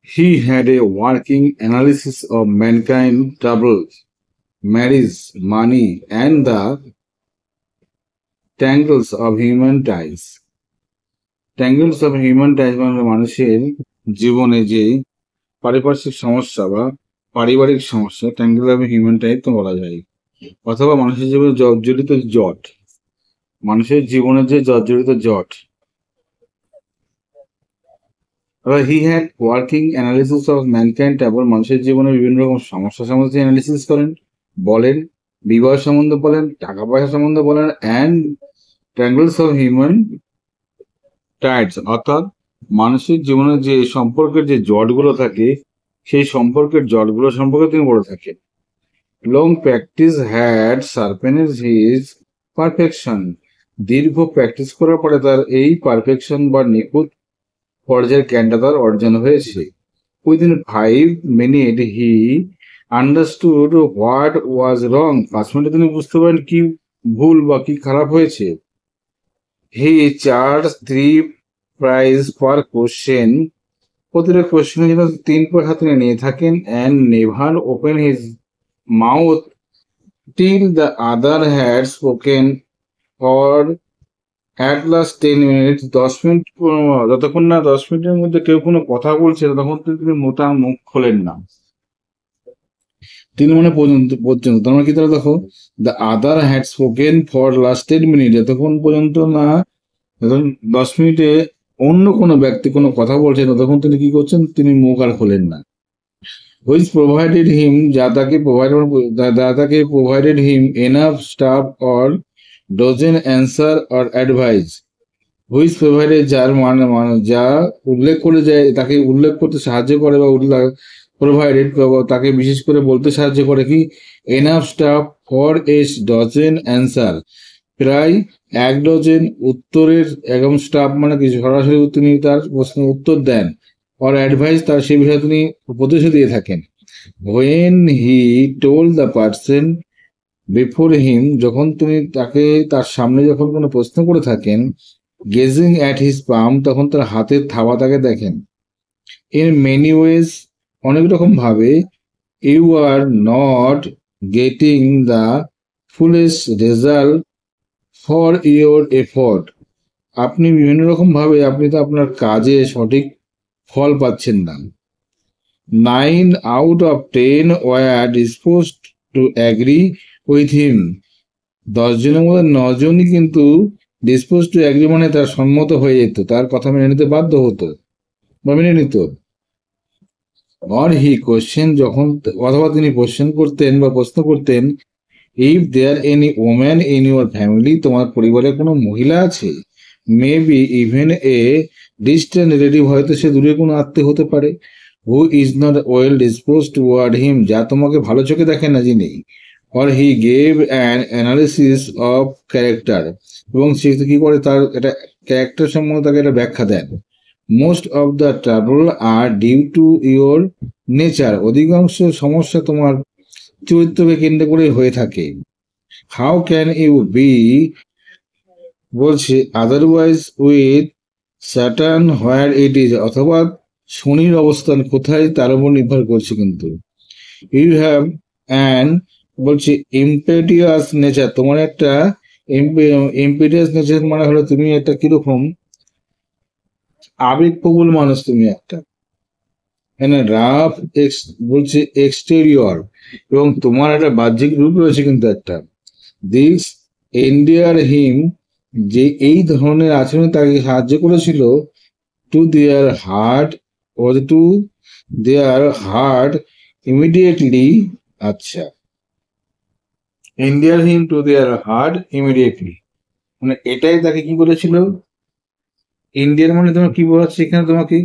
He had a working analysis of mankind troubles, marriage, money, and the tangles of human ties. Tangles of human ties মানে মানুষের জীবনে যে পারিপার্শ্বিক সমস্যা বা পারিবারিক সমস্যা ট্যাঙ্গেল অফ হিউম্যান টাইজ তো বলা যায়, অথবা মানুষের জীবনে জর্জরিত জট, মানুষের জীবনের যে জর্জরিত জট। He had working analysis of mankind table, মানুষের জীবনে বিভিন্ন রকম সমস্যা সম্বন্ধে অ্যানালিসিস করেন, বলেন, বিবাহ সম্বন্ধে বলেন, টাকা পয়সা সম্বন্ধে বলেন, অ্যান্ড ট্যাঙ্গলস অফ হিউম্যান টাইডস, অর্থাৎ মানুষের জীবনে যে সম্পর্কের যে জটগুলো থাকে সেই সম্পর্কের জটগুলো সম্পর্কে তিনি বলে থাকেন। Long practice had sharpened his perfection, দীর্ঘ প্র্যাকটিস করার পরে তার এই পারফেকশন বা নিখুঁত পর্যায়ের জ্ঞানটা তার অর্জন হয়েছে। Within 5 minute he understood what was wrong, 5 মিনিটে তিনি বুঝতে পারেন কি ভুল বা কি খারাপ হয়েছে। হি চার্জ 3 প্রাইজ পার কোশ্চেন, প্রতিটা কোশ্চেনের জন্য 3 পয়সা তিনি নিয়ে থাকেন। And never open his mouth till the other had spoken for at last 10 minute, 10 minute, যতক্ষণ না 10 মিনিটের মধ্যে কেউ কোনো কথা বলছে তখন তিনি মোটা মুখ খোলেন না। 3 মানে পর্যন্ত পর্যন্ত তোমরা কি তারা দেখো, the other had spoken for last 10 minute, যতক্ষণ পর্যন্ত না 10 মিনিটে অন্য কোনো ব্যক্তি কোনো কথা বলছে ততক্ষণ তিনি কি করছেন, তিনি মুখ আর খোলেন না। হুইচ প্রোভাইডেড হিম, যা তাকে provided him enough staff or dozen answer or advice, which provided যার যা উল্লেখ করে যায়, তাকে উল্লেখ করতে সাহায্য করে বা প্রোভাইডেড তাকে বিশেষ করে বলতে সাহায্য করে কি, enough staff for a dozen answer, প্রায় 1 ডজন উত্তরের, এবং স্টাফ মানে কি সরাসরি তিনি তার প্রশ্নের উত্তর দেন, অর অ্যাডভাইস তার সে বিষয়ে তিনি উপদেশও দিয়ে থাকেন। When he told the person before him, যখন তিনি তাকে তার সামনে যখন কোনো প্রশ্ন করে থাকেন, গেজিং অ্যাট হিজ পাম, তখন তার হাতের থাবা তাকে দেখেন। ইন মেনি ওয়েজ, অনেক রকম ভাবে, you are not getting the fullest result for your effort, আপনি বিভিন্ন রকম ভাবে আপনি তো আপনার কাজে সঠিক ফল পাচ্ছেন না। 9 out of 10 were disposed to agree with him, 10 জনের মধ্যে 9 জনই কিন্তু ডিসপোজ টু অ্যাগ্রি মানে তার সম্মত হয়ে যেত, তার কথা মেনে নিতে বাধ্য হতো বা মেনে নিত। অর হি কোশ্চেন, যখন অথবা তিনি কোশ্চেন করতেন বা প্রশ্ন করতেন, if there any woman in your family, তোমার পরিবারে কোনো মহিলা আছে, maybe even a distant relative, হয়তো সে দূরে কোনো আত্মীয় হতে পারে, who is not well dispose toward him, যা তোমাকে ভালো চোখে দেখে না যিনি, or he gave an analysis of character, এবং সে কি করে তার এটা ক্যারেক্টার সম্বন্ধে তাকে একটা ব্যাখ্যা দেন। Most of the trouble are due to your nature, অধিকাংশ সমস্যা তোমার চরিত্রকে কেন্দ্র করে হয়ে থাকে। হাউ ক্যান ইউ বি, বলছে otherwise with Saturn where it is, অথবা শনির অবস্থান কোথায় তার উপর নির্ভর করছে। কিন্তু ইউ হ্যাভ অ্যান, বলছে ইম্পেটিয়াস নেচার, তোমার একটা ইম্পেটিয়াস নেচার মানে হলো তুমি একটা কিরকম আবেগপ্রবল মানুষ, তুমি একটা রাফ বলছে এক্সটেরিয়র, এবং তোমার একটা বাহ্যিক রূপ রয়েছে কিন্তু একটা। দিস এন্ডিয়ার হিম, যে এই ধরনের আচরণ তাকে সাহায্য করেছিল, to their heart, to their heart immediately, আচ্ছা, endear him to their heart immediately, মানে এটাই তাকে কি করেছিল, ইন্ডিয়ার মানে তোমার কি বোঝাচ্ছে এখানে, তোমাকে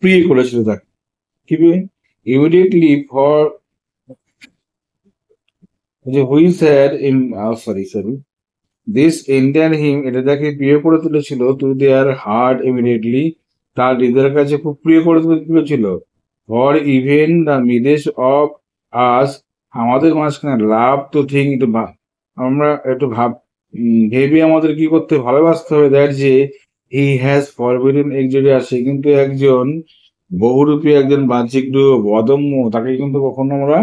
প্রিয় করেছিল তাকে কি ইমিডিয়েটলি ফর, যে which had in sorry this Indian him, এটা তাকে প্রিয় করে তুলেছিল, টু দেয়ার হার্ট ইমিডিয়েটলি, তার হৃদয়ের কাছে খুব প্রিয় করে তুলেছিল। For even the midst of us, আমাদের মাঝখানে লাভ টু থিঙ্ক, আমরা একটু ভেবে আমাদের কি করতে ভালোবাসতে হবে, দ্যাট যে হি হ্যাজ ফরবিডেন এক্সোডিয়াস, সে কিন্তু একজন বহুরূপী একজন বাহ্যিক রূপ, অদম্য, তাকে কিন্তু কখনো আমরা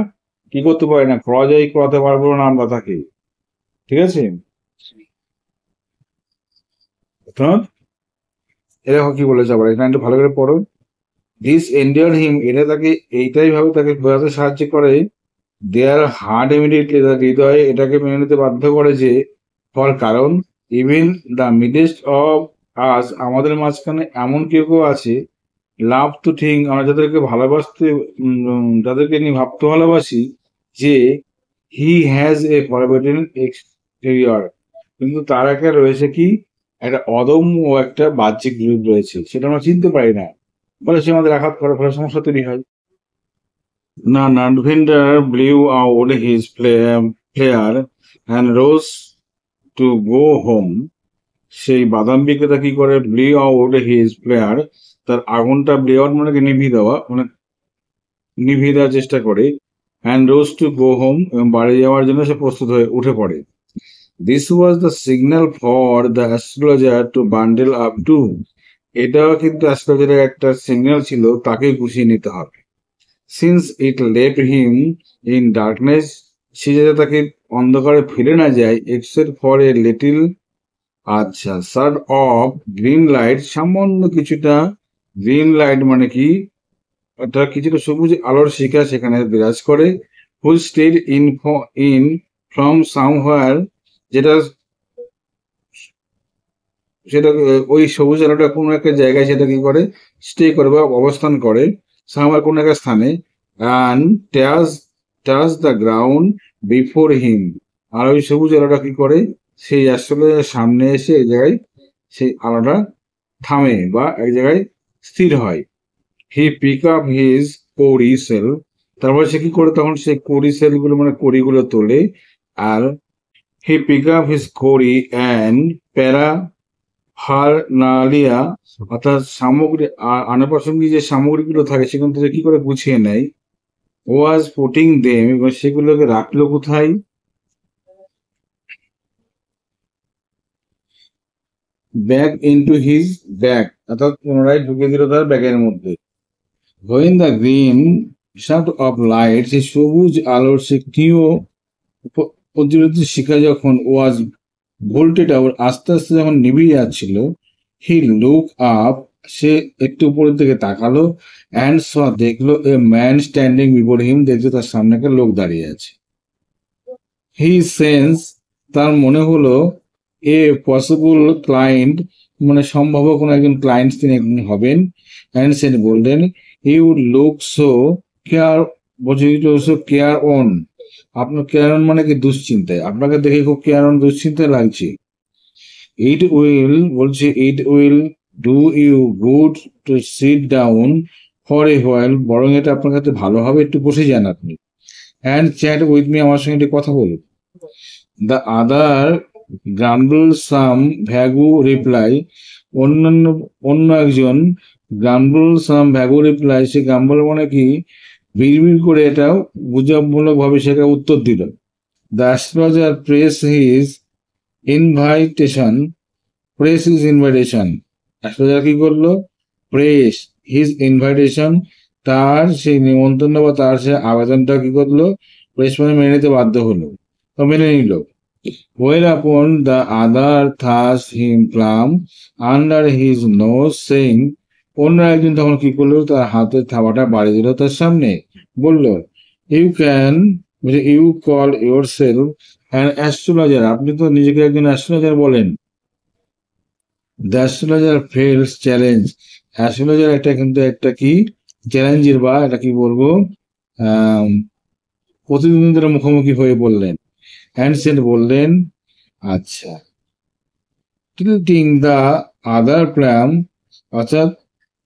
কি করতে পারি না, পরাজয় করাতে পারবো না আমরা তাকে। ঠিক আছে? অর্থাৎ এরকম কি বলেছে আবার, এখানে একটু ভালো করে পড়ো। দিস এন্ডিয়ার হিম, এটা তাকে এইটাই ভাবে তাকে বোঝাতে সাহায্য করে। দেয়ার হার্ট ইমিডিয়েটলি, তার হৃদয়ে এটাকে মেনে নিতে বাধ্য করে যে, ফর কারণ, even the midst of us, আমাদের মাঝখানে এমন কেউ কেউ আছে, লাভ টু থিঙ্ক, আমরা যাদেরকে ভালোবাসতে, যাদেরকে নিয়ে ভাবতে ভালোবাসি, যে he has a forbidden exterior, কিন্তু তার একটা রয়েছে কি, একটা অদম্য একটা বাহ্যিক রূপ রয়েছে, সেটা আমরা চিনতে পারি না, ফলে সে আমাদের আঘাত করার ফলে সমস্যা তৈরি হয়। না, nut vendor blew out his player and rose to go home, সেই বাদাম বিক্রেতা কি করে, ব্লিউ আউট হিজ প্লেয়ার, তার আগুনটা ব্লি আউট মানে কি নিভিয়ে দেওয়া, মানে নিভিয়ে দেওয়ার চেষ্টা করে, and rose to go home, এবং বাড়ি যাওয়ার জন্য সে প্রস্তুত হয়ে উঠে পড়ে। This was the signal for the astrologer to bundle up to, এটাও কিন্তু অ্যাস্ট্রোলজারের একটা সিগন্যাল ছিল, তাকে গুছিয়ে নিতে হবে। Since it left him in darkness, সে যাতে তাকে অন্ধকারে ফিরে না যায়, এক্সেপ্ট ফর এ লিটিল, আচ্ছা, সার্ট অফ গ্রিন লাইট, সামান্য কিছুটা গ্রিন লাইট মানে কি, অর্থাৎ কিছুটা সবুজ আলোর শিখা সেখানে বিরাজ করে, which stayed in from somewhere, যেটা সেটা ওই সবুজ আলোটা কোনো একটা জায়গায় সেটা কি করে, স্টে করে বা অবস্থান করে, সামহার কোনো একটা স্থানে, and touch touch the ground before him, আর ওই সবুজ আলোটা কি করে, সেই আসলে সামনে এসে এক জায়গায় সেই আলোটা থামে বা এক জায়গায় স্থির হয়। He pick up his cowrie shell, তারপর সে কি করে, তখন সে কোরি সেলগুলো মানে কড়িগুলো তোলে, আর he pick up his cowrie and paraphernalia, অর্থাৎ সামগ্রী আনুষঙ্গিক যে সামগ্রীগুলো থাকে সেখান থেকে কি করে গুছিয়ে নেয়, ওয়াজ পুটিং দেম, এবং সেগুলোকে রাখলো কোথায়, ব্যাগ ইনটু হিজ ব্যাগ, অর্থাৎ পুনরায় ঢুকে দিল তার ব্যাগের মধ্যে। When the green shaft of light, সেই সবুজ আলোর সে তীয় প্রজ্বলিত শিখা যখন ওয়াজ ভোল্টেড আউট, আস্তে আস্তে যখন নিভিয়ে যাচ্ছিল, হি লুক আপ, সে একটু উপরের দিকে তাকালো, অ্যান্ড স, দেখলো a man standing before him, দেখলো তার সামনে একটা লোক দাঁড়িয়ে আছে। হি সেন্স, তার মনে হলো, এ পসিবল ক্লায়েন্ট, মানে সম্ভাব্য কোনো একজন ক্লায়েন্ট তিনি একজন হবেন, অ্যান্ড সে বললেন, ইউ লুক সো কেয়ার, বলছে সো কেয়ার অন, আপনার কেয়ার অন মানে কি দুশ্চিন্তায়, আপনাকে দেখে খুব কেয়ার অন দুশ্চিন্তায় লাগছে। ইট উইল, বলছে it will do you good to sit down for a while, বরং এটা আপনার কাছে ভালো হবে, একটু বসে যান আপনি, অ্যান্ড চ্যাট উইথ মি, আমার সঙ্গে একটু কথা বলুন। দ্য আদার গ্রাম্বল সাম ভ্যাগু রিপ্লাই, অন্যান্য অন্য একজন গ্রাম্বল সাম ভ্যাগু রিপ্লাই, সে গ্রাম্বল মানে কি বিড়বিড় করে, এটাও গুজবমূলক ভাবে সেটা উত্তর দিল। The astrologer press his invitation, press his invitation, astrologer কি করলো, প্রেস হিজ ইনভাইটেশন, তার সেই নিমন্ত্রণ বা তার সেই আবেদনটা কি করলো, প্রেস মানে মেনে নিতে বাধ্য হলো, তো মেনে নিল। Whereupon the other thrust him plumb under his nose, saying, অন্য একজন তখন কি করলো, তার হাতের থাবাটা বাড়ি দিল তার সামনে, বলল, you can, you call yourself an astrologer, আপনি তো নিজেকে একজন অ্যাস্ট্রোলজার বলেন। The astrologer felt challenge, astrologer একটা কিন্তু একটা কি চ্যালেঞ্জের বা এটা কি বলবো, আহ প্রতিদ্বন্দ্বিতার মুখোমুখি হয়ে বললেন। হ্যান্ডসেন বললেন, আচ্ছা, টিল্টিং দ্য আদার প্লাম, অর্থাৎ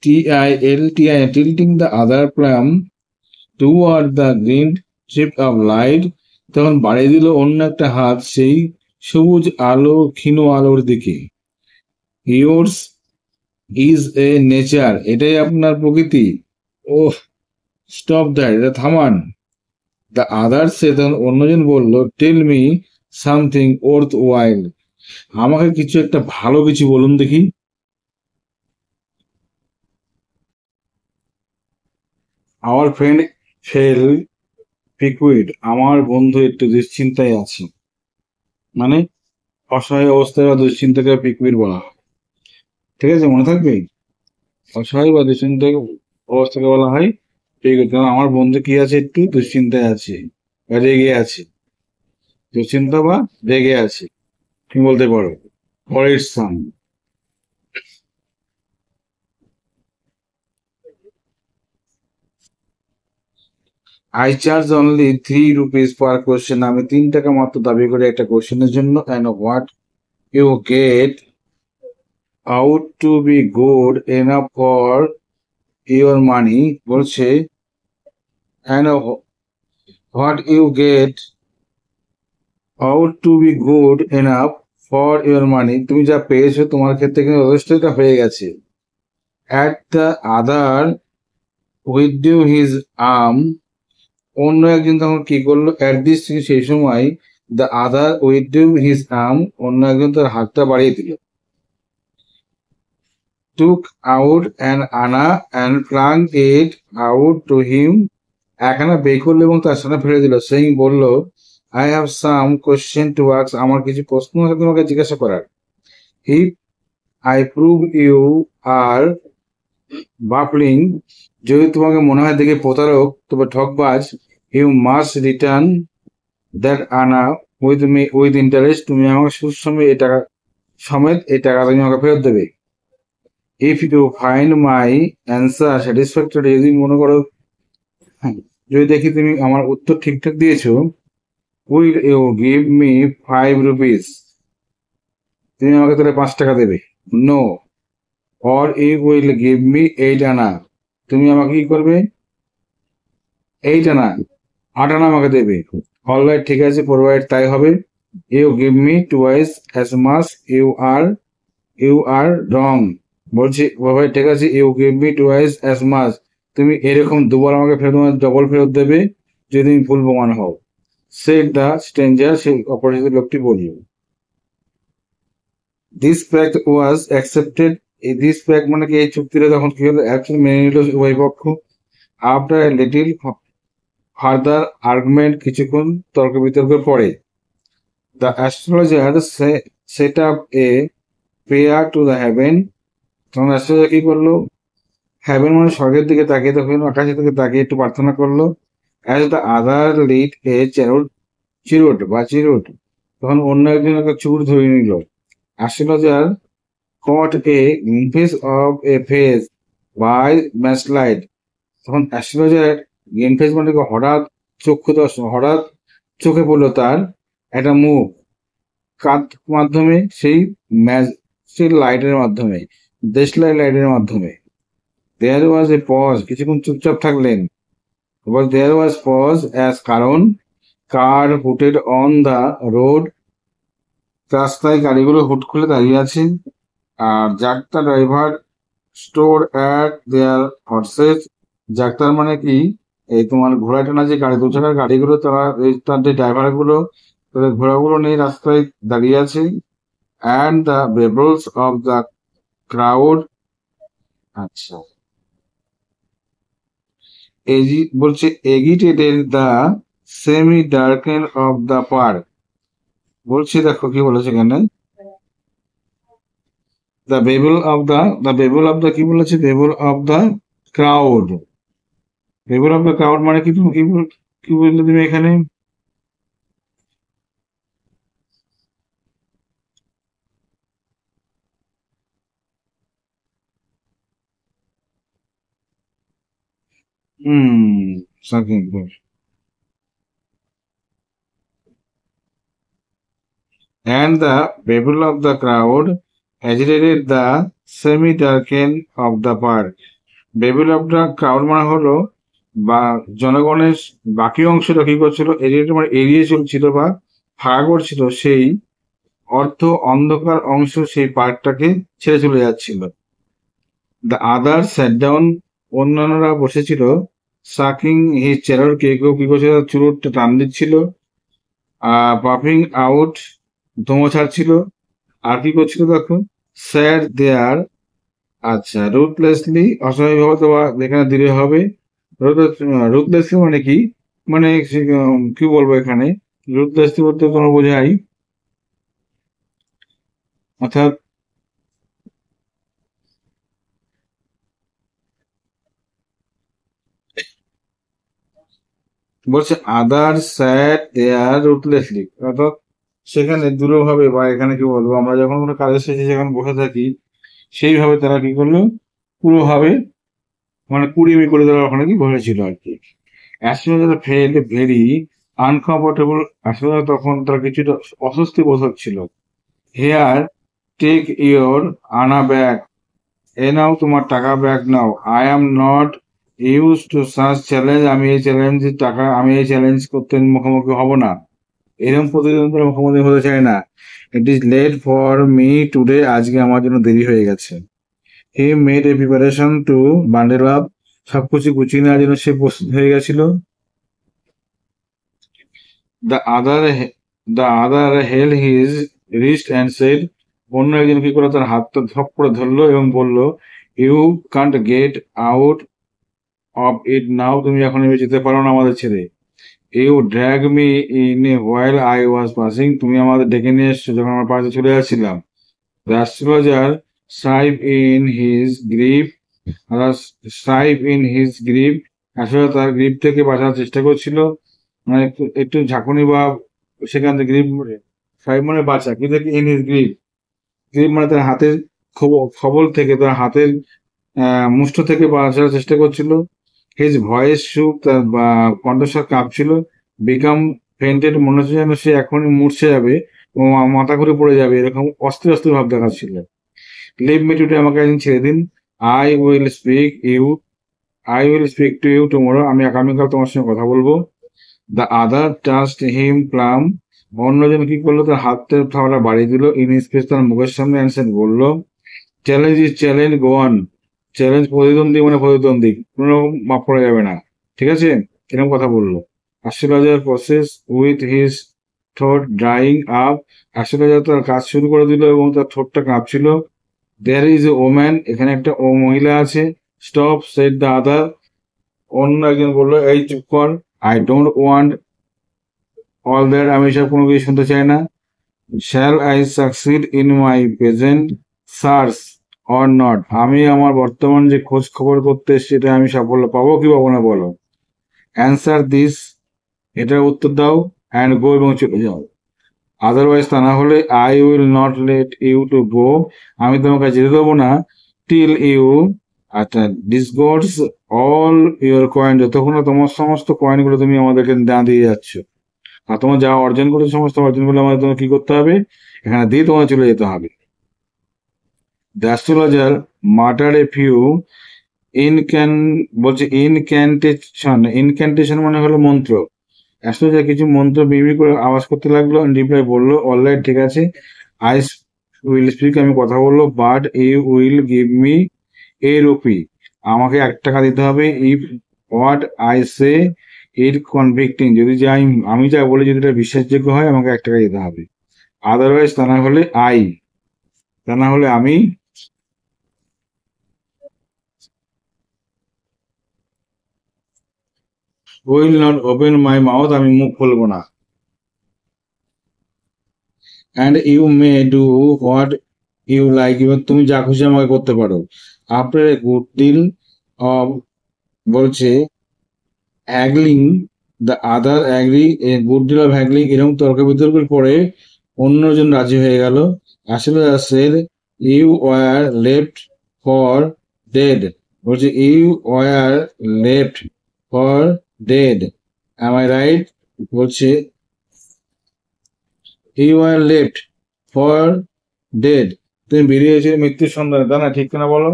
TILTI, tilting the other plum toward the green shift of light, তখন বাড়িয়ে দিল অন্য একটা হাত সেই সবুজ আলো ক্ষীণ আলোর দিকে। ইয়োর্স ইজ এ নেচার, এটাই আপনার প্রকৃতি। ও স্টপ দ্যাট, এটা থামান। দ্য আদার সে, তখন অন্যজন বলল, টেল মি সামথিং ওর্থ ওয়াইল, আমাকে কিছু একটা ভালো কিছু বলুন দেখি। আওয়ার ফ্রেন্ড ফেল পিকুইড, আমার বন্ধু একটু দুশ্চিন্তায় আছে। মানে অসহায় অবস্থায় বা দুশ্চিন্তাকে পিকুইড বলা হয়। ঠিক আছে, মনে থাকবে। অসহায় বা দুশ্চিন্তায় অবস্থাকে বলা হয় পিকুইড। কারণ আমার বন্ধু কি আছে, একটু দুশ্চিন্তায় আছে বা রেগে আছে। দুশ্চিন্তা বা রেগে আছে, তুমি বলতে পারো। পরের সাম, I charge only 3 rupees per question, আমি 3 টাকা মাত্র দাবি করি একটা কোশ্চেনের জন্য। And what you get out to be good enough for your money, বলছে and what you get out to be good enough for your money, তুমি যা পেয়েছো তোমার ক্ষেত্রে কিন্তু যথেষ্ট এটা হয়ে গেছে। At the other withdraw his arm, অন্য একজন তখন কি করলো, অ্যাট দিস, সেই সময় the other withdraw his arm, অন্য একজন তার হাতটা বাড়িয়ে দিল। টুক আউট অ্যান আনা and flung it out to him, এক আনা বের করলো এবং তার সামনে ফেলে দিল। সেই বলল, I have some question to ask, আমার কিছু প্রশ্ন আছে তোমাকে জিজ্ঞাসা করার। If I prove you are baffling, যদি তোমাকে মনে হয় দেখে প্রতারক, তবে ঠকবাজ, you must return that anna with interest, তুমি আমাকে সুদ সমেত এই টাকা তুমি আমাকে ফেরত দেবে। If you find my answer satisfactory, যদি মনে করো, হ্যাঁ, যদি দেখি তুমি আমার উত্তর ঠিকঠাক দিয়েছো, will you give me 5 rupees, তুমি আমাকে তাহলে 5 টাকা দেবে। No, or you will give me 8 anna, তুমি আমাকে কি করবে, 8 আনা, 8 আনা আমাকে দেবে। অলরাইট, ঠিক আছে, প্রোভাইড, তাই হবে। You give me twice as much, you are wrong, বলছি প্রোভাইড, ঠিক আছে, you give me twice as much, তুমি এরকম দুবার আমাকে ফেরত, ডবল ফেরত দেবে যদি তুমি ভুল প্রমাণ হও। সেড দ্য স্ট্রেঞ্জার, সেই অপরিচিত লোকটি বলল। দিস প্যাক্ট ওয়াজ অ্যাকসেপ্টেড, এই দিস প্যাক্ট মানে কি, এই চুক্তিটা তখন কি হলো, অ্যাকচুয়ালি মেনে নিল উভয় পক্ষ। After a little further argument, কিছুক্ষণ তর্ক বিতর্কের পরে, the astrologer set up a prayer to the haven, তখন অ্যাস্ট্রোলজার কি করলো, হেভেন মানে স্বর্গের দিকে তাকিয়ে, তখন আকাশের দিকে তাকিয়ে একটু প্রার্থনা করলো। As the other lit a cheroot, তখন অন্য একজন একটা চুর ধরে নিল। Astrologer caught a glimpse of a face by matchlight, তখন অ্যাস্ট্রোলজার গ্লিম্পেস মানে কি, হঠাৎ চক্ষু দর্শন, হঠাৎ চোখে পড়লো তার একটা মুখ, কার মাধ্যমে, সেই ম্যাচের লাইটের মাধ্যমে, দেশলাই লাইটের মাধ্যমে। দেয়ার ওয়াজ এ পজ, কিছুক্ষণ চুপচাপ থাকলেন। এবার দেয়ার ওয়াজ পজ অ্যাজ, কারণ কার হুটেড অন দ্য রোড, রাস্তায় গাড়িগুলো হুট খুলে দাঁড়িয়ে আছে। আর যাত্রা driver store at their horse's, যাত্রার মানে কি, এই তোমার ঘোড়া টানা যে গাড়ি, দু চাকার গাড়িগুলো, তারা তার যে ড্রাইভার গুলো তাদের ঘোড়াগুলো নিয়ে রাস্তায় দাঁড়িয়ে আছে। And the babbles of the crowd, আচ্ছা, বলছে agitated the semi darkness of the park, বলছি দেখো কি বলেছে এখানে, দ্য বেবল অফ দ্য কি বলেছে, Bible of the crowd, Bible of the crowd মানে কি, তুমি কি বললে তুমি এখানে, something good. And the babble of the crowd agitated the semi-darken of the park. babble of the crowd মানে হলো, বা জনগণের বাকি অংশটা কি করছিল, এরিয়াটা মানে এড়িয়ে চলছিল বা ফাঁকা করছিল, সেই অর্থ অন্ধকার অংশ সেই পার্কটাকে ছেড়ে চলে যাচ্ছিল। দ্য আদার স্যাট ডাউন, অন্যান্যরা বসেছিল। সাকিং হিজ চেরর, কেউ কেউ কি করছিল, চুরুটটা টান দিচ্ছিল। পাফিং আউট, ধোঁয়া ছাড়ছিল। আর কি করছিল দেখো, স্যার দেয়ার, আচ্ছা, রুটলেসলি, অস্বাভাবিকভাবে, বা যেখানে দিলে হবে, রুথলেসলি মানে কি, মানে কি বলবো এখানে, রুথলেসলি বলতে কোনো বোঝাই অর্থাৎ বলছে আদার স্যাট দেয়ার রুথলেসলি, অর্থাৎ সেখানে দৃঢ়ভাবে, বা এখানে কি বলবো, আমরা যখন কোনো কাজের শেষে যখন বসে থাকি সেইভাবে তারা কি করলো, পুরোভাবে মানে কুড়িমি করে তারা ওখানে কি বসেছিল আর কি। Astrologer felt very uncomfortable, astrologer তখন তার কিছুটা অস্বস্তি বোধ হচ্ছিল। Here, take your anna bag, এ নাও তোমার টাকা ব্যাগ নাও, I am not use to such challenge, আমি এই চ্যালেঞ্জের টাকা, আমি এই চ্যালেঞ্জ করতে মুখোমুখি হব না, এরকম প্রতিদ্বন্দ্বিতার মুখোমুখি হতে চাই না। It is late for me today, আজকে আমার জন্য দেরি হয়ে গেছে। He made a preparation to bundle up, সবকিছু গুছিয়ে নেওয়ার জন্য সে প্রস্তুত হয়ে গেছিল। The other the other held his wrist and said, অন্য একজন কি করে তার হাতটা ধপ করে ধরলো এবং বলল, you can't get out of it now, তুমি এখন এভাবে যেতে পারো না আমাদের ছেড়ে। You drag me in a while I was passing, তুমি আমাদের ডেকে নিয়ে এসছো যখন আমার পাশে চলে যাচ্ছিলাম। The astrologer strive in his grip, strive in his grip, আসলে তার গ্রিপ থেকে বাঁচার চেষ্টা করছিল, মানে একটু একটু ঝাঁকুনি বা সেখান থেকে গ্রিপ, স্ট্রাইভ মানে বাঁচা, কি থেকে, ইন হিজ গ্রিপ, গ্রিপ মানে তার হাতের খবল থেকে, তার হাতের মুষ্ঠ থেকে বাঁচার চেষ্টা করছিল। হিজ ভয়েস শুক, তার কণ্ঠস্বর কাঁপছিল। বিকাম ফেন্টেড, মনে হচ্ছে যেন সে এখনই মূর্ছে যাবে ও মাথা ঘুরে পড়ে যাবে, এরকম অস্থির অস্থির ভাব দেখাচ্ছিল। লিভ মি টুডে, আমাকে একদিন ছেড়ে দিন। I will speak you I will speak to you tomorrow, আমি আগামীকাল তোমার সঙ্গে কথা বলবো। The other touched him palm, অন্যজন কি করলো, তার হাতের থাওয়াটা বাড়িয়ে দিল। ইন স্পেস, তার মুখের সামনে অ্যান্সার বললো, challenge is challenge, go on, challenge প্রতিদ্বন্দ্বী মানে প্রতিদ্বন্দ্বী, কোনো মাপ করা যাবে না, ঠিক আছে, এরকম কথা বললো। অ্যাস্ট্রোলজার প্রসেস উইথ হিজ ঠোঁট ড্রাইং আপ, অ্যাস্ট্রোলজার তার কাজ শুরু করে দিল এবং তার ঠোঁটটা কাঁপছিল। দেয়ার ইজ এ ওম্যান, এখানে একটা ও মহিলা আছে। স্টপ সেড দ্য আদার, অন্য একজন বললো, এই চুপ কর। I don't want all that, আমি সব কোনো কিছু শুনতে চাই না। Shall I succeed in my present search or not, আমি আমার বর্তমান যে খোঁজ খবর করতে সেটা আমি সাফল্য পাবো কি পাবো না বলো। অ্যান্সার দিস, এটার উত্তর দাও, অ্যান্ড গো, এবং চলে যাও। আদারওয়াইজ, তা না হলে, I will not let you to go, আমি তোমাকে যেতে দেবো না। টিল ইউ, আচ্ছা, ডিসগোর্স অল ইউর কয়েন, যতক্ষণ না তোমার সমস্ত কয়েনগুলো তুমি আমাদেরকে না দিয়ে যাচ্ছ, আর তোমার যা অর্জন করেছো সমস্ত অর্জনগুলো আমাদের তোমাকে কি করতে হবে, এখানে দিয়ে তোমার চলে যেতে হবে। The astrologer mutter a few ইনক্যান, বলছে ইনক্যান্টেশন, ইনক্যান্টেশন মানে হলো মন্ত্র। অ্যাস্ট্রোলজার কিছু মন্ত্র বিড়বিড় করে আওয়াজ করতে লাগলো। রিপ্লাই বললো, অলরাইট, ঠিক আছে, আই উইল স্পিক, আমি কথা বললো, but you will give me a rupee, আমাকে 1 টাকা দিতে হবে। If what I say it কনভিক্টিং, যদি যাই, আমি যা বলি যদি এটা বিশ্বাসযোগ্য হয়, আমাকে 1 টাকা দিতে হবে। আদারওয়াইজ, তা না হলে তা না হলে আমি will not open my mouth, আমি মুখ খুলবো না। And you may do what you like, এবার তুমি যা খুশি আমাকে করতে পারো। After a good deal of, বলছে haggling, the other agree, a good deal of haggling, এরকম তর্ক বিতর্কের পরে অন্যজন রাজি হয়ে গেল। আসলে said, you were left for dead, বলছে you were left for dead, am I right, বলছে you are left for dead, তুমি বেরিয়েছে মৃত্যুর সন্ধানে, তা না ঠিক কিনা বলো।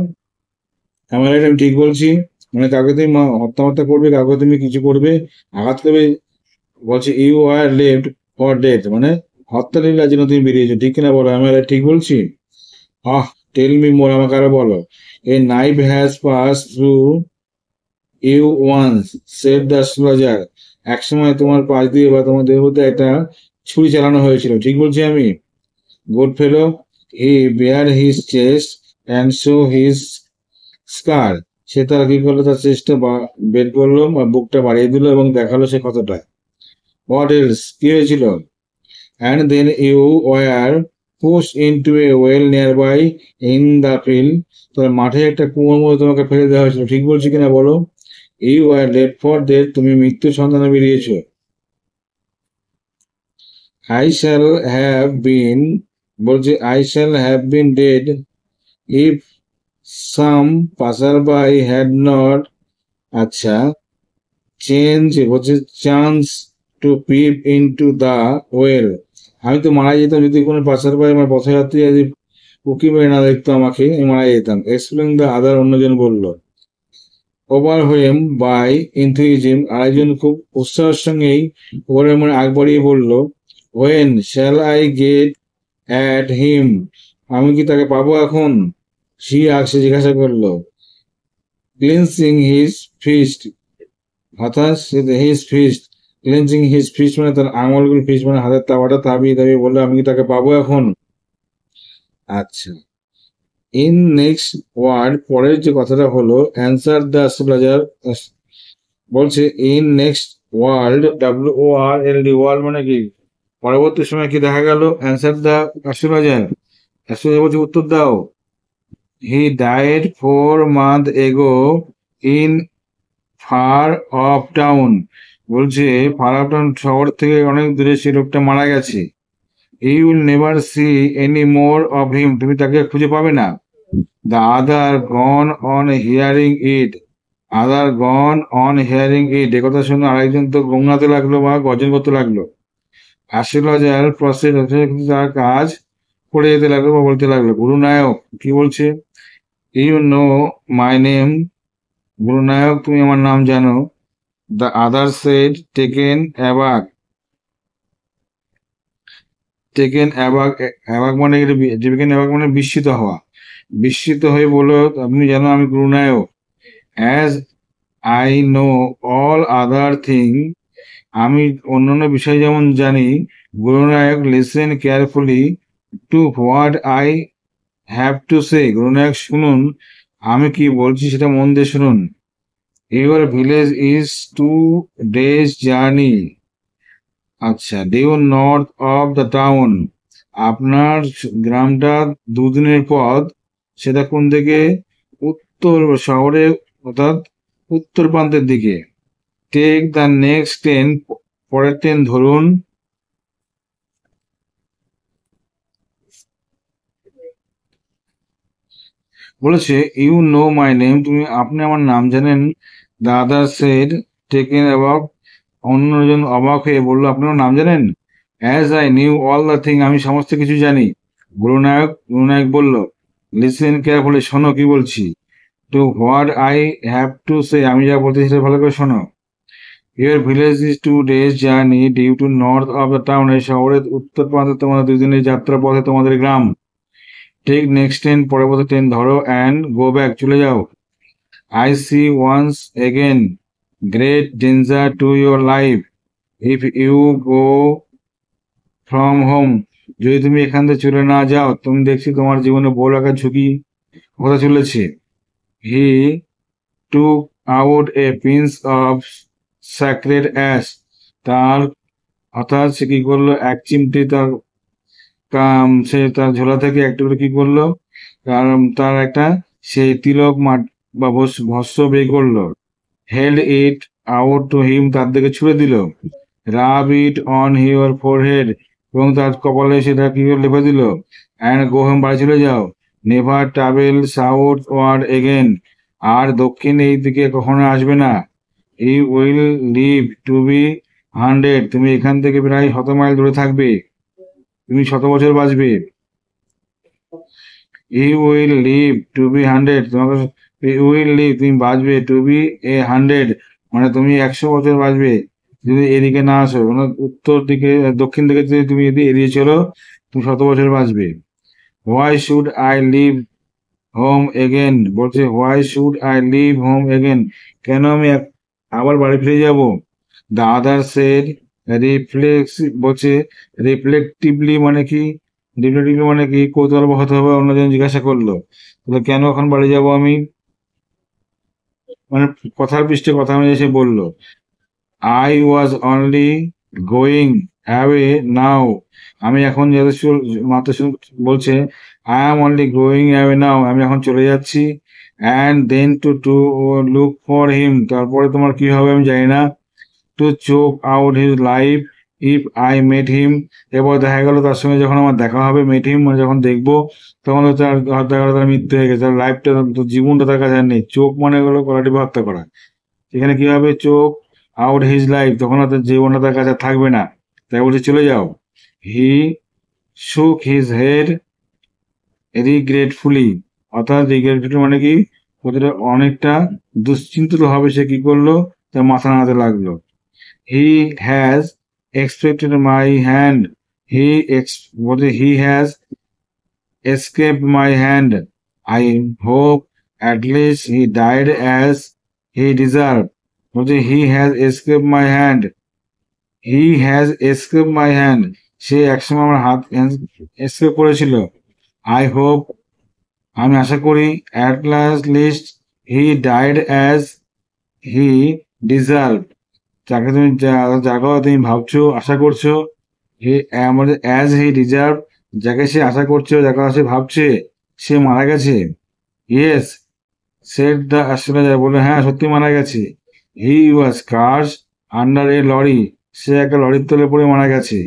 আমার এটা আমি ঠিক বলছি, মানে কাউকে তুমি হত্যা করবে, কাউকে তুমি কিছু করবে, আঘাত করবে, বলছে you are left for death, মানে হত্যা লীলার জন্য তুমি বেরিয়েছো, ঠিক কিনা বলো, আমি এটা ঠিক বলছি। আহ, টেল মি মোর, আমাকে আরো বলো। A knife has pass through you once, said the astrologer, একসময় তোমার পাশ দিয়ে বা তোমার দেহের মধ্যে একটা ছুরি চালানো হয়েছিল, ঠিক বলছি আমি। Good fellow, he bare his chest and show his scar, সে তার কি করলো, তার চেষ্টা বের করলো বা বুকটা বাড়িয়ে দিল এবং দেখালো সে কতটা। হোয়াট এলস, কি হয়েছিল? And then you were push into a well nearby in the field, তোমার মাঠে একটা কুয়োর মধ্যে তোমাকে ফেলে দেওয়া হয়েছিল, ঠিক বলছি কিনা বলো? You are dead for dead, তুমি মৃত্যুর সন্ধানে বেরিয়েছো। আই শ্যাল হ্যাভ বিন, বলছে I shall have been dead if some passer by had not, আচ্ছা, চেঞ্জ হচ্ছে chance to peep into the well, আমি তো মারা যেতাম যদি কোনো পাসার বাই আমার পথযাত্রী যদি উকি মেরে না দেখতো আমাকে, আমি মারা যেতাম। এক্সপ্লেন দ্য আদার, অন্যজন বলল। ওভারওয়েম বাই ইনথুইজম, আরেকজন খুব উৎসাহের সঙ্গেই ওভারের মনে আগ বাড়িয়ে বলল, when shall I get at him, আমি কি তাকে পাবো এখন? সে আসে জিজ্ঞাসা করলো। ক্লিনসিং হিজ ফিস্ট, হতাশ his fist, clenching his fist মানে তার আঙুলগুলো, ফিস্ট মানে হাতের তাওয়াটা তাবিয়ে তাবিয়ে বললো, আমি কি তাকে পাবো এখন? আচ্ছা, ইন নেক্সট ওয়ার্ড, পরের যে কথাটা হলো অ্যান্সার দ্য অ্যাস্ট্রোলজার, বলছে in next world, WORLD, world মানে কি পরবর্তী সময় কি দেখা গেল? অ্যান্সার দ্য অ্যাস্ট্রোলজার, অ্যাস্ট্রোলজার বলছে উত্তর দাও। He died 4 months ago in far off town, বলছে ফার অফ টাউন শহর থেকে অনেক দূরে সে লোকটা মারা গেছে। You will never see any more of him, তুমি তাকে খুঁজে পাবে না। The other gone on hearing it, other gone on hearing it, এ কথা শুনে আরেকজন তো গঙ্গাতে লাগলো বা গর্জন করতে লাগলো। অ্যাস্ট্রোলজার প্রসেস হচ্ছে তার কাজ করে যেতে লাগলো বা বলতে লাগলো। গুরুনায়ক কি বলছে? You know my name, Gurunayak তুমি আমার নাম জানো। The other said taken aback, taken aback, aback মানে টেকেন অ্যাবাক মানে বিস্মিত হওয়া, বিস্মিত হয়ে বললো আপনি জানো আমি Gurunayak. As I know all other thing, আমি অন্যান্য বিষয় যেমন জানি। Gurunayak listen carefully to what I have to say, Gurunayak শুনুন আমি কি বলছি সেটা মন দিয়ে শুনুন। Your village is 2 days journey, আচ্ছা, due north of the town, আপনার গ্রামটা 2 দিনের পথ, সেটা কোন দিকে? উত্তর শহরে, অর্থাৎ উত্তর প্রান্তের দিকে। টেক দ্য নেক্সট ট্রেন, পরের ট্রেন ধরুন। বলেছে ইউ নো মাই নেম, তুমি আপনি আমার নাম জানেন। দ্য আদার সেড টেকেন অ্যাবাক, অন্যজন অবাক হয়ে বললো আপনি আমার নাম জানেন। As I knew all the thing, আমি সমস্ত কিছু জানি। গুরুনায়ক বলল লিসেন কেয়ারফুলি, শোনো কি বলছি। To what I have to say, আমি যা বলতে সেটা ভালো করে শোনো। Your village is 2 days journey due to north of the town, এই শহরের উত্তর প্রান্তে তোমাদের 2 দিনের যাত্রা পথে তোমাদের গ্রাম। টেক নেক্সট ট্রেন, পরবর্তী ট্রেন ধরো। অ্যান্ড গো ব্যাক, চলে যাও। I see once again great danger to your life if you go from home, যদি তুমি এখান থেকে চলে না যাও তুমি দেখছি তোমার জীবনে বড় একটা ঝুঁকি হতে চলেছে। He took out a pinch of sacred ash, তার অর্থাৎ সে কি করলো, এক চিমটি তার সে তার ঝোলা থেকে একটু করে কি করলো, কারণ তার একটা সেই তিলক বা ভস্য বের করলো। Held it out to him, তার দিকে ছুড়ে দিল। রাব ইট অন হিওর ফোরহেড, এবং তার কপালে সেটা কি করে লেপে দিল। অ্যান্ড গো হোম, বাড়ি চলে যাও। Never travel southward again, আর দক্ষিণ এই দিকে কখনো আসবে না। You will live to be 100, তুমি এখান থেকে প্রায় 100 মাইল দূরে থাকবে, তুমি 100 বছর বাঁচবে। You will live to be 100, তোমাকে ইউ উইল লিভ তুমি বাঁচবে, টু বি 100 মানে তুমি 100 বছর বাঁচবে যদি এদিকে না আসো, মানে উত্তর দিকে দক্ষিণ দিকে যদি তুমি যদি এড়িয়ে চলো তুমি 100 বছর বাঁচবে। Why should I leave home again, বলছে why should I leave home again, কেন আমি আবার বাড়ি ফিরে যাব। দ্য আদার সেড রিফ্লেক্স, বলছে রিফ্লেক্টিভলি মানে কি, রিফ্লেক্টিভলি মানে কি কৌতূহল বহত হবে, অন্যজন জিজ্ঞাসা করলো তাহলে কেন এখন বাড়ি যাব আমি। মানে কথার পৃষ্ঠে কথা অনুযায়ী সে বলল, I was only going away now, আমি এখন যেহেতু মাত্র বলছে I am only going away now, আমি এখন চলে যাচ্ছি, and then to to look for him, তারপরে তোমার কি হবে আমি জানি না, to choke out his life if I met him, এবার দেখা গেল তার সঙ্গে যখন আমার দেখা হবে, মেট হিম মানে যখন দেখবো, তখন তো তার দেখা গেলো তার মৃত্যু হয়ে গেছে, তার লাইফটা, জীবনটা তার কাছে আর নেই। চোখ মানে হলো গলাটি হত্যা করা, এখানে কি হবে, চোখ আউট হিজ লাইফ, তখন আর তার জীবনটা তার কাছে আর থাকবে না, তাই বলছে চলে যাও। হি শুক হিজ হেড রিগ্রেটফুলি, অর্থাৎ রিগ্রেটফুলি মানে কি, প্রতিটা অনেকটা দুশ্চিন্তিত ভাবে সে কি করলো, তার মাথা নাড়াতে লাগলো। He has expected my hand, বলছে he has escaped my hand. I hope at least he died as he deserved. বলছে he has escaped my hand. He has escaped my hand. সে একসময় আমার হাত এসকেপ করেছিল। I hope, আমি আশা করি, at last least he died as he deserved. যাকে তুমি যার কথা তুমি ভাবছো, আশা করছো, হে আমাদের অ্যাজ হি ডিজার্ভ, যাকে সে আশা করছে, যার কথা সে ভাবছে, সে মারা গেছে। ইয়েস সেড দ্য অ্যাস্ট্রোলজার, বলে হ্যাঁ সত্যি মারা গেছে। He was crushed under a lorry, সে একটা লরির তলে পড়ে মারা গেছে।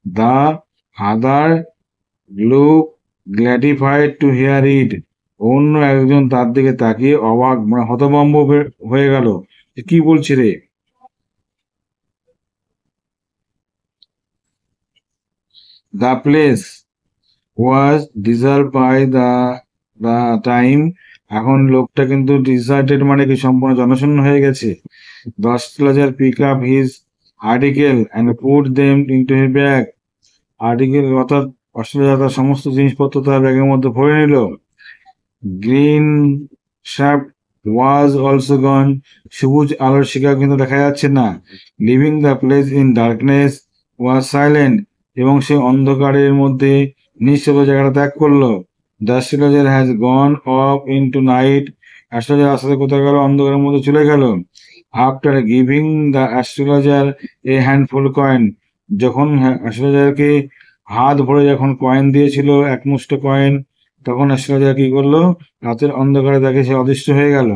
The other look gratified to hear it, অন্য একজন তার দিকে তাকিয়ে অবাক মানে হতভম্ব হয়ে গেল, কি বলছে রে। The place was deserve by the time, এখন লোকটা কিন্তু ডিজার্টেড মানে কি সম্পূর্ণ জনশূন্য হয়ে গেছে। The astrologer pick up his article and put them into his bag, article অর্থাৎ অস্ট্রোলজার তার সমস্ত জিনিসপত্র তার ব্যাগের মধ্যে ভরে নিল। Green shape was also gone, সবুজ আলোর শিখা কিন্তু দেখা যাচ্ছে না। Living the place in darkness was silent, এবং সে অন্ধকারের মধ্যে নিঃশব্দ জায়গাটা ত্যাগ করলো। The astrologer has gone off into night, astrologer আস্তে কোথায় গেল, অন্ধকারের মধ্যে চলে গেল। After giving the astrologer a handful coin, যখন অ্যাস্ট্রোলজারকে হাত ভরে যখন কয়েন দিয়েছিল, একমুষ্ট কয়েন, তখন অ্যাস্ট্রোলজার কি করলো, রাতের অন্ধকারে তাকে সে অদৃশ্য হয়ে গেল।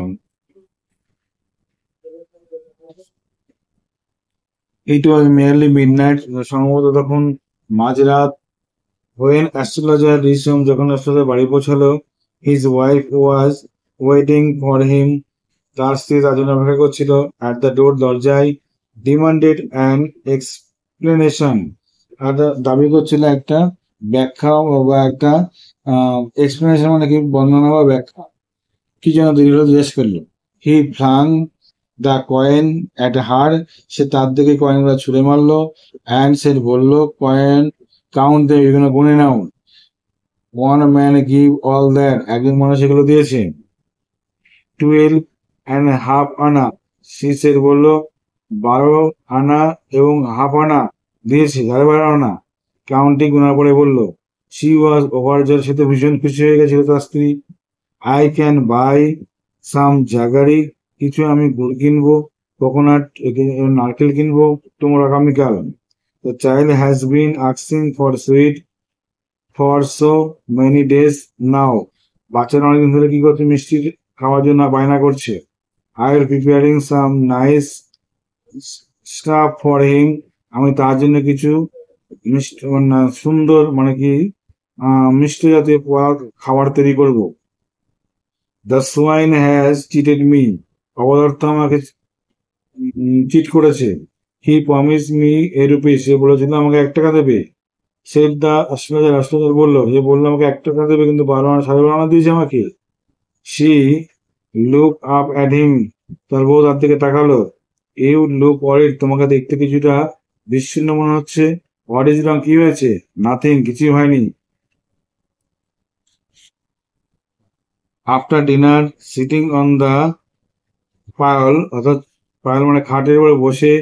ইট ওয়াজ মেয়ারলি মিডনাইট, সম্ভবত তখন মাঝরাত। হোয়েন অ্যাস্ট্রোলজার রিচ হোম, যখন অ্যাস্ট্রোলজার বাড়ি পৌঁছালো, his wife was waiting for him, তার স্ত্রী তার জন্য অপেক্ষা করছিল। অ্যাট দ্য ডোর, দরজায়। ডিমান্ডেড অ্যান এক্সপ্লেনেশন, আর দাবি করছিল একটা ব্যাখ্যা বা একটা এক্সপ্লেনেশন মানে কি, বর্ণনা বা ব্যাখ্যা, কি যেন দৃঢ় জিজ্ঞেস করলো। He flung the coin at her, সে তার দিকে কয়েনগুলো ছুঁড়ে মারলো। অ্যান্ড সে বললো, কয়েন কাউন্ট দে, এগুলো গুনে নাও। One man give all that, একজন মানুষ এগুলো দিয়েছে। 12.5 আনা, সে বললো 12 আনা এবং হাফ আনা দিয়েছে, 12.5 আনা। কাউন্টিং গুনার পরে বললো, শি ওয়াজ ওভারজয়েড, সে তো ভীষণ খুশি হয়ে গেছিল তার স্ত্রী। I can buy some jaggery, কিছু আমি গুড় কিনবো, কোকোনাট নারকেল কিনবো তোমার আগামীকাল। The child has been asking for sweet for so many days now, বাচ্চারা অনেকদিন ধরে কি করছে, মিষ্টি খাওয়ার জন্য বায়না করছে। I will preparing some nice staff for him, আমি তার জন্য কিছু মিষ্টি সুন্দর মানে কি মিষ্টি জাতীয় খাবার তৈরি করবো। The swine has cheated me, অবদার্থ আমাকে চিট করেছে। He promise me a rupees, সে বলেছিল আমাকে 1 টাকা দেবে। সেট দ্য অ্যাস্ট্রোলজার, অ্যাস্ট্রোলজার বললো, যে বললো আমাকে 1 টাকা দেবে, কিন্তু 12 আনা 12.5 আনা দিয়েছে আমাকে। She look up at him, তার বউ তার দিকে তাকালো। ইউ লুক ওয়ারিড, তোমাকে দেখতে কিছুটা বিচ্ছিন্ন মনে হচ্ছে। হোয়াট ইজ রং, কি হয়েছে? নাথিং, কিছুই হয়নি। After dinner sitting on the pyol, অর্থাৎ পায়ল মানে খাটের উপরে বসে।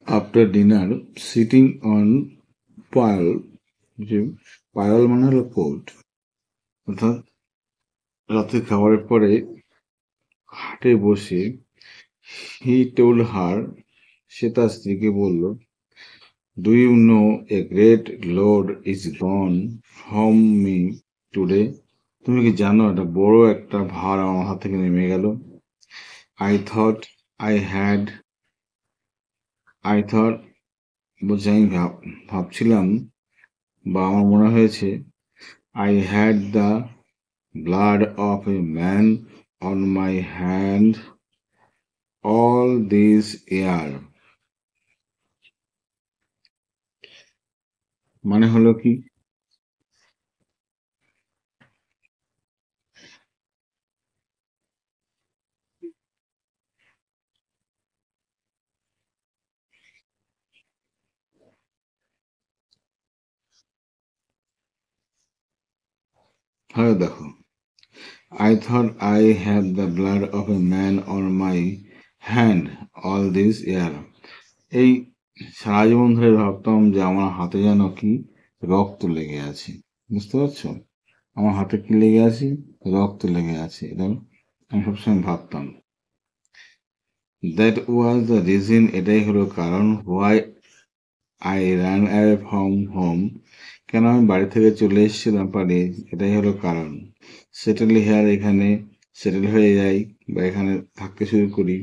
After dinner sitting on pyol, যে পায়ল মানে হলো কোর্ট, অর্থাৎ রাতে খাবারের পরে হাটে বসে হি টোল্ড হার, সে তার স্ত্রীকে বলল, do you know a great load is gone from me today? তুমি কি জানো একটা বড় একটা ভার আমার হাত থেকে নেমে গেল? I thought I had I thought বলছে আমি ভাবছিলাম বা আমার মনে হয়েছে, I had the blood of a man on my hand all this ইয়ার। মানে হলো কি? হ্যাঁ দেখো, I thought I had the blood of a man on my hand all this ইয়ার। এই সারা জীবন ধরে ভাবতাম যে আমার হাতে যেন কি রক্ত লেগে আছে। বুঝতে পারছো? আমার হাতে কি লেগে আছে? রক্ত লেগে আছে। এটা আমি সবসময় ভাবতাম। দ্যাট ওয়াজ দ্য রিজন, এটাই হলো কারণ, why I run away from home, কেন আমি বাড়ি থেকে চলে এসেছিলাম পারে, এটাই হলো কারণ। সেটেল হেয়ার, এখানে সেটেল হয়ে যাই বা এখানে থাকতে শুরু করি।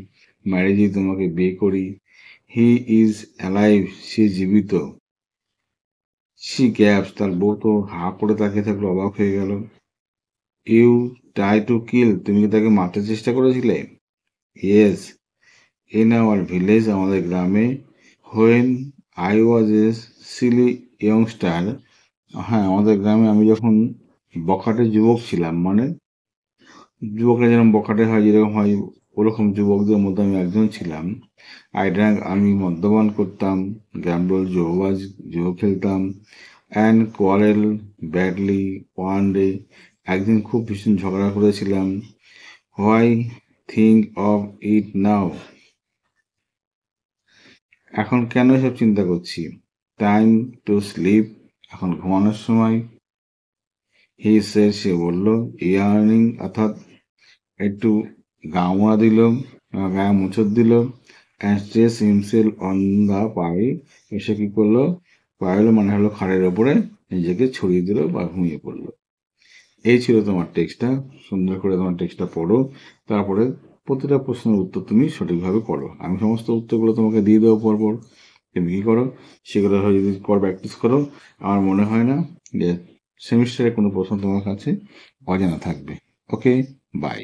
ম্যারেজে তোমাকে বিয়ে করি। হি ইজ অ্যালাইভ, সে জীবিত। সি গ্যাপস, তার বউ তো হা করে তাকিয়ে থাকলো, অবাক হয়ে গেল। ইউ ট্রাই টু কিল, তুমি কি তাকে মারতে চেষ্টা করেছিলে? ইয়েস, ইন আওয়ার ভিলেজ, আমাদের গ্রামে। When I was A Seely ইয়ংস্টার, হ্যাঁ আমাদের গ্রামে আমি যখন বখাটে যুবক ছিলাম, মানে যুবকরা যেরকম বখাটে হয়, যেরকম হয় ওরকম যুবকদের মধ্যে আমি একজন ছিলাম। আই ড্রাঙ্ক, আমি মদ্যপান করতাম। গ্যাম্বল, জুয়ো খেলতাম। And quarrel badly one day, একদিন খুব ভীষণ ঝগড়া করেছিলাম। হোয়াই থিঙ্ক অফ ইট নাও, এখন কেন এসব চিন্তা করছি? টাইম টু স্লিপ, এখন ঘুমানোর সময়। হি সে, সে বলল, ইয়ার্নিং, অর্থাৎ একটু গা মোড়া দিল, গায়ে মোচড় দিল। And stress himself on the pyol, এসে কি করলো, পাইল মানে হলো খাড়ের ওপরে নিজেকে ছড়িয়ে দিল বা ঘুমিয়ে পড়লো। এই ছিল তোমার টেক্সটটা। সুন্দর করে তোমার টেক্সটটা পড়ো, তারপরে প্রতিটা প্রশ্নের উত্তর তুমি সঠিকভাবে করো। আমি সমস্ত উত্তরগুলো তোমাকে দিয়ে দেবো পরপর, তুমি কী করো সেগুলো যদি প্র্যাকটিস করো, আমার মনে হয় না যে সেমিস্টারে কোনো প্রশ্ন তোমার কাছে অজানা থাকবে। ওকে, বাই।